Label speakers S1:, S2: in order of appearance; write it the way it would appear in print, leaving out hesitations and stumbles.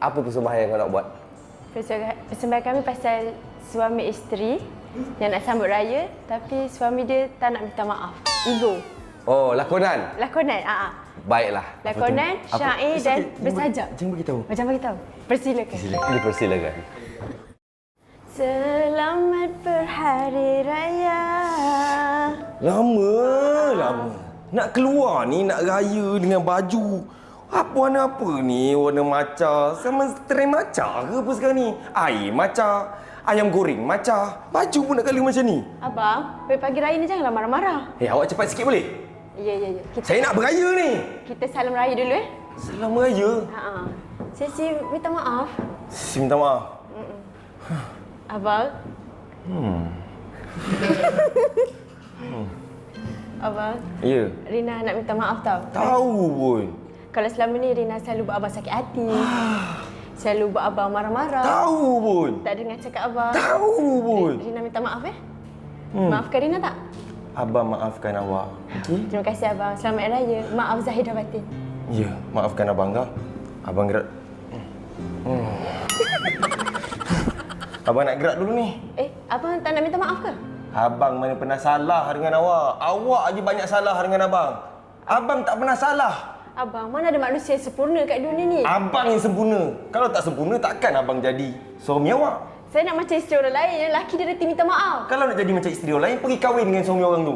S1: Apa persembahan yang kau nak buat?
S2: Persembahan kami pasal suami isteri yang nak sambut raya tapi suami dia tak nak minta maaf. Ego.
S1: Oh, lakonan?
S2: Lakonan,
S1: Baiklah.
S2: Lakonan, syair dan bersajak.
S1: Jangan beritahu.
S2: Macam beritahu. Persilakan.
S1: Dipersilakan.
S2: Selamat berhari raya.
S3: Lama. Nak keluar ni, nak raya dengan baju. Apa warna apa ni? Warna maca. Sama trend maca ke apa sekarang ni? Air maca. Ayam goreng maca. Baju pun nak kali macam ni.
S2: Abang, pagi raya ni janganlah marah-marah.
S3: Awak cepat sikit boleh?
S2: Ya.
S3: Saya nak beraya ni.
S2: Kita salam raya dulu
S3: Salam raya.
S2: Saya minta maaf.
S3: Saya minta maaf.
S2: Abang. Abang,
S3: Ya.
S2: Rina nak minta maaf tau.
S3: Tahu pun.
S2: Kalau selama ni Rina selalu buat abang sakit hati. Selalu buat abang marah-marah.
S3: Tahu pun.
S2: Tak dengar cakap abang.
S3: Tahu pun.
S2: Rina minta maaf Maafkan Rina tak?
S3: Abang maafkan awak. Okey?
S2: Terima kasih abang. Selamat raya. Maaf zahir dan batin.
S3: Ya, maafkan abang kau. Abang gerak. Abang nak gerak dulu ni.
S2: Abang tak nak minta maaf ke?
S3: Abang mana pernah salah dengan awak. Awak aja banyak salah dengan abang. Abang tak pernah salah.
S2: Abang, mana ada manusia yang sempurna kat dunia ni?
S3: Abang yang sempurna. Kalau tak sempurna, takkan abang jadi suami awak.
S2: Saya nak macam isteri orang lain yang lelaki dia reti minta maaf.
S3: Kalau nak jadi macam isteri orang lain, pergi kahwin dengan suami orang tu.